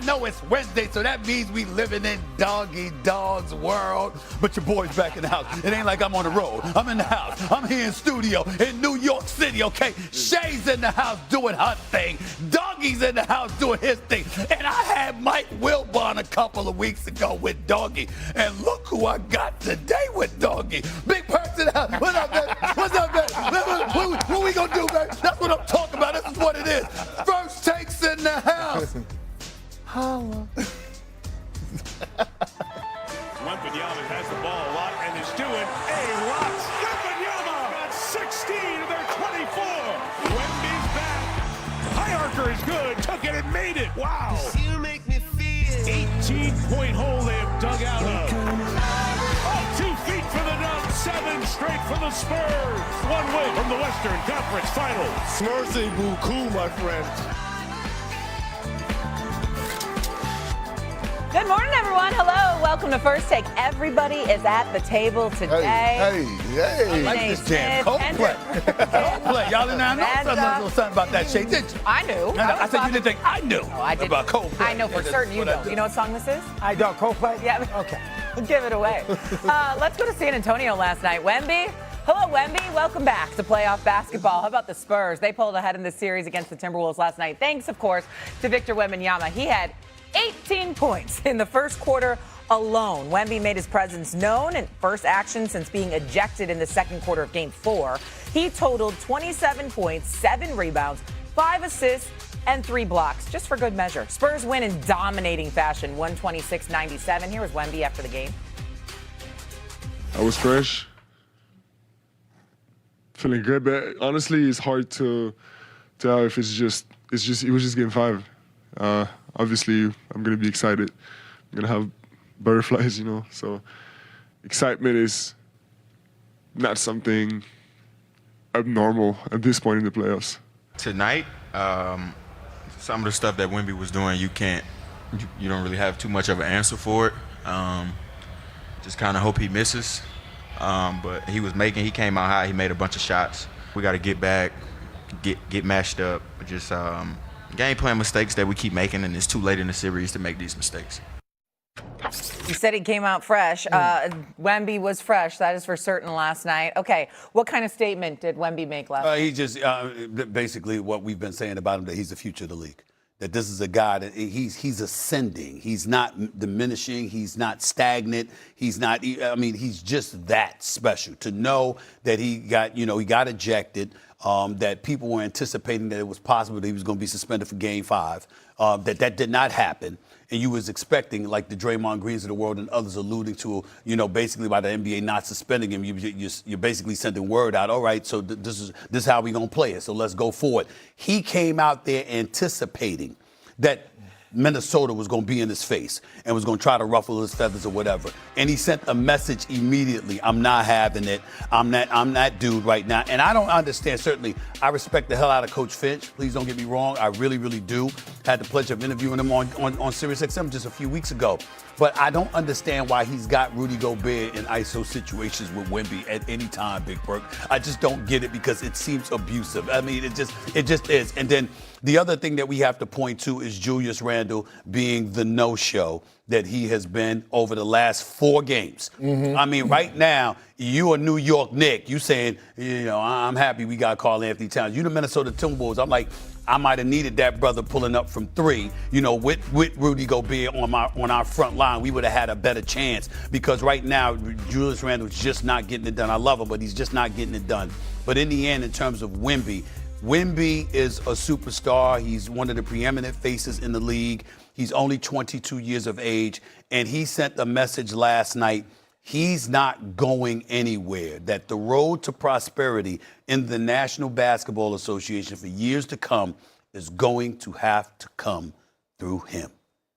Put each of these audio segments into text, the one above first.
know it's Wednesday, so that means we living in Doggy Dog's world. But your boy's back in the house. It ain't like I'm on the road. I'm in the house. I'm here in studio in New York City, okay? Shay's in the house doing her thing. Doggy's in the house doing his thing. And I had Mike Wilbon a couple of weeks ago with Doggy. And look who I got today with Doggy. Big Perks in the house. What's up, baby? What's up, baby? What we gonna do, baby? That's what I'm talking about. This is what it is. First takes in the house. Holla. Wembanyama has the ball a lot and is doing A-lot. Wembanyama got 16 of their 24. Wemby's back. High archer is good. Took it and made it. Wow. 18-point hole they have dug out of. Oh, 2 feet for the dunk. 7 straight for the Spurs. 1 win from the Western Conference Finals. Merci beaucoup, my friend. Good morning, everyone. Hello. Welcome to First Take. Everybody is at the table today. Hey. I like this jam. Coldplay. Coldplay. Y'all didn't know something about that shit, did you? I knew. I said you didn't think I knew I didn't. about Coldplay. I know for certain you don't. You know what song this is? I don't. Coldplay? Yeah. Okay. Give it away. Let's go to San Antonio last night. Wemby. Hello, Wemby. Welcome back to playoff basketball. How about the Spurs? They pulled ahead in this series against the Timberwolves last night. Thanks, of course, to Victor Wembanyama. He had 18 points in the first quarter alone. Wemby made his presence known in first action since being ejected in the second quarter of Game 4. He totaled 27 points, 7 rebounds, 5 assists, and 3 blocks, just for good measure. Spurs win in dominating fashion, 126-97. Here was Wemby after the game. I was fresh. Feeling good, but honestly, it's hard to tell if it was just Game 5. Obviously, I'm going to be excited. I'm going to have butterflies, So excitement is not something abnormal at this point in the playoffs. Tonight, some of the stuff that Wemby was doing, you don't really have too much of an answer for it. Just kind of hope he misses. But he came out high. He made a bunch of shots. We got to get back, get matched up. Just game plan mistakes that we keep making, and it's too late in the series to make these mistakes. You said he came out fresh. Wemby was fresh. That is for certain last night. Okay, what kind of statement did Wemby make last night? He just basically what we've been saying about him, that he's the future of the league. That this is a guy that he's ascending. He's not diminishing. He's not stagnant. He's just that special. To know that he got ejected, that people were anticipating that it was possible that he was going to be suspended for Game 5, that did not happen. And you was expecting, like the Draymond Greens of the world and others alluding to, basically by the NBA not suspending him, you're basically sending word out, all right, so this is how we're going to play it, so let's go forward. He came out there anticipating that Minnesota was going to be in his face and was going to try to ruffle his feathers or whatever. And he sent a message immediately. I'm not having it. I'm that dude right now. And I don't understand. Certainly, I respect the hell out of Coach Finch. Please don't get me wrong. I really, really do. Had the pleasure of interviewing him on SiriusXM just a few weeks ago. But I don't understand why he's got Rudy Gobert in ISO situations with Wemby at any time, Big Perk. I just don't get it because it seems abusive. I mean, it just is. And then the other thing that we have to point to is Julius Randle being the no-show that he has been over the last 4 games. Mm-hmm. I mean, right now, you a New York Knick. You saying, I'm happy we got Karl Anthony Towns. You the Minnesota Timberwolves. I'm like, I might have needed that brother pulling up from 3, with Rudy Gobert on our front line. We would have had a better chance because right now, Julius Randle's just not getting it done. I love him, but he's just not getting it done. But in the end, in terms of Wemby is a superstar. He's one of the preeminent faces in the league. He's only 22 years of age, and he sent a message last night. He's not going anywhere, that the road to prosperity in the National Basketball Association for years to come is going to have to come through him.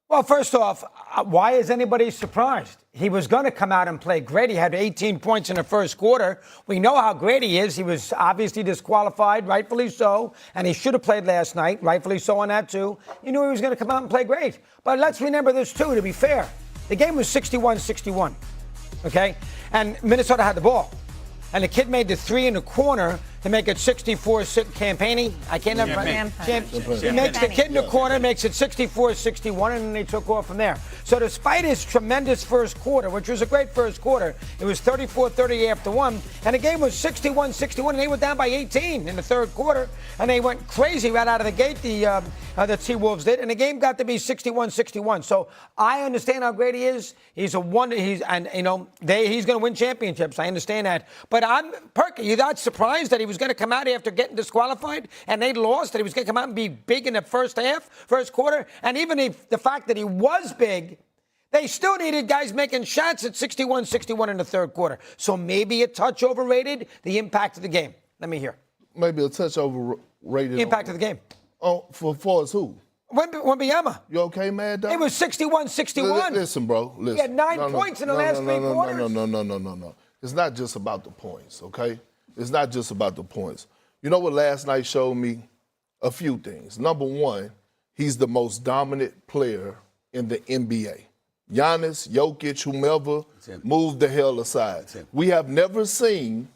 Well, first off, why is anybody surprised? He was going to come out and play great. He had 18 points in the first quarter. We know how great he is. He was obviously disqualified, rightfully so, and he should have played last night, rightfully so on that too. You knew he was going to come out and play great. But let's remember this too, to be fair. The game was 61-61, okay? And Minnesota had the ball. And the kid made the 3 in the corner to make it 64-6 campaigning. I can't never. He makes the kid in the corner, makes it 64-61, and then they took off from there. So despite his tremendous first quarter, which was a great first quarter, it was 34-30 after one, and the game was 61-61, and they were down by 18 in the third quarter, and they went crazy right out of the gate. The T-Wolves did, and the game got to be 61-61. So I understand how great he is. He's a wonder. He's going to win championships. I understand that. But Perky, you're not surprised that he was going to come out after getting disqualified and they lost, that he was going to come out and be big in the first quarter, and even the fact that he was big, they still needed guys making shots at 61-61 in the third quarter. So maybe a touch overrated the impact of the game. Let me hear. Maybe a touch overrated. The impact of the game. Oh, for us who? Wembanyama. You okay, man, dog? It was 61-61. Listen, bro. Listen. He had 9 points in the last three quarters. No. It's not just about the points, okay? It's not just about the points. You know what last night showed me? A few things. Number one, he's the most dominant player in the NBA. Giannis, Jokic, whomever, move the hell aside. We have never seen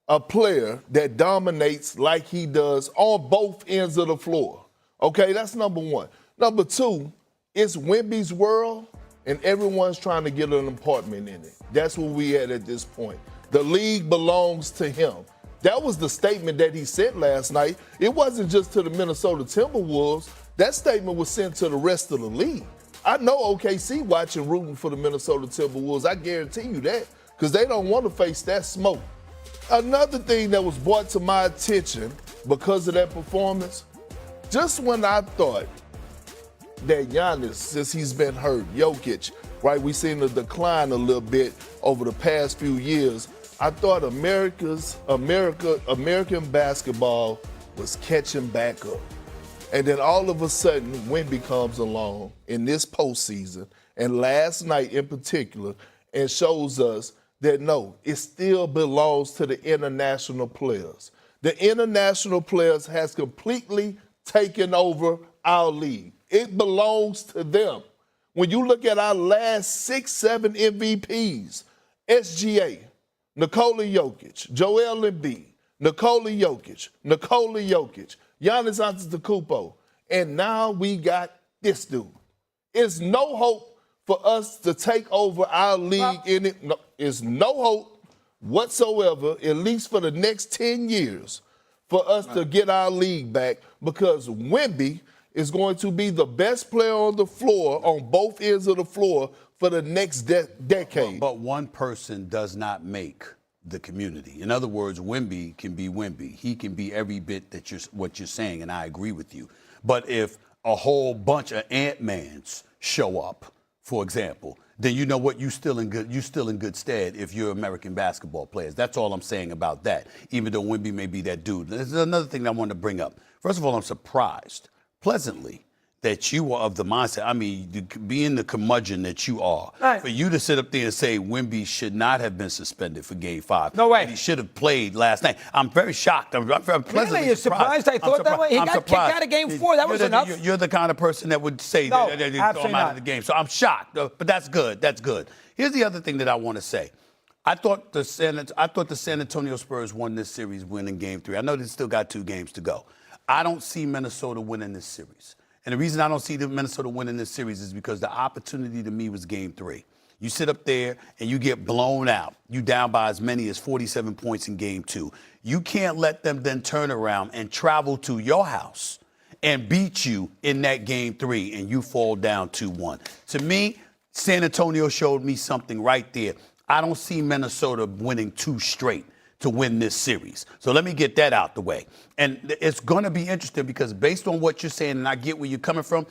a player that dominates like he does on both ends of the floor. Okay, that's number one. Number two, it's Wemby's world, and everyone's trying to get an apartment in it. That's where we at this point. The league belongs to him. That was the statement that he said last night. It wasn't just to the Minnesota Timberwolves. That statement was sent to the rest of the league. I know OKC watching, rooting for the Minnesota Timberwolves. I guarantee you that, because they don't want to face that smoke. Another thing that was brought to my attention because of that performance, just when I thought that Giannis, since he's been hurt, Jokic, right, we've seen the decline a little bit over the past few years, I thought American basketball was catching back up. And then all of a sudden, Wemby comes along in this postseason, and last night in particular, and shows us that no, it still belongs to the international players. The international players has completely taken over our league. It belongs to them. When you look at our last 6-7 MVPs, SGA, Nikola Jokic, Joel Embiid, Nikola Jokic, Giannis Antetokounmpo, and now we got this dude. It's no hope for us to take over our league in it. No, it's no hope whatsoever, at least for the next 10 years, for us to get our league back, because Wemby is going to be the best player on the floor, on both ends of the floor, for the next decade. But one person does not make the community. In other words, Wemby can be Wemby. He can be every bit that what you're saying, and I agree with you. But if a whole bunch of Ant-Mans show up, for example, then you know what, you're still in good stead if you're American basketball players. That's all I'm saying about that, even though Wemby may be that dude. There's another thing I want to bring up. First of all, I'm surprised, pleasantly, that you are of the mindset, I mean, being the curmudgeon that you are, right, for you to sit up there and say Wemby should not have been suspended for Game 5. No way. He should have played last night. I'm very shocked. I'm pleasantly really? You're surprised? I thought that way? He got kicked out of Game 4. That was enough. You're the kind of person that would say No, that they throw absolutely him out not. of the game. So I'm shocked, but that's good. That's good. Here's the other thing that I want to say. I thought the San Antonio Spurs won this series, winning Game 3. I know they still got 2 games to go. I don't see Minnesota winning this series. And the reason I don't see the Minnesota winning this series is because the opportunity to me was Game 3. You sit up there and you get blown out. You down by as many as 47 points in Game 2. You can't let them then turn around and travel to your house and beat you in that Game 3 and you fall down 2-1. To me, San Antonio showed me something right there. I don't see Minnesota winning 2 straight to win this series. So let me get that out the way. And it's going to be interesting because based on what you're saying, and I get where you're coming from,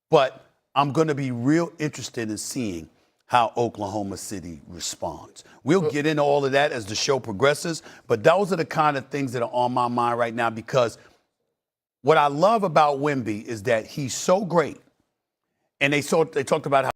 but I'm going to be real interested in seeing how Oklahoma City responds. We'll get into all of that as the show progresses, but those are the kind of things that are on my mind right now, because what I love about Wemby is that he's so great. And they talked about how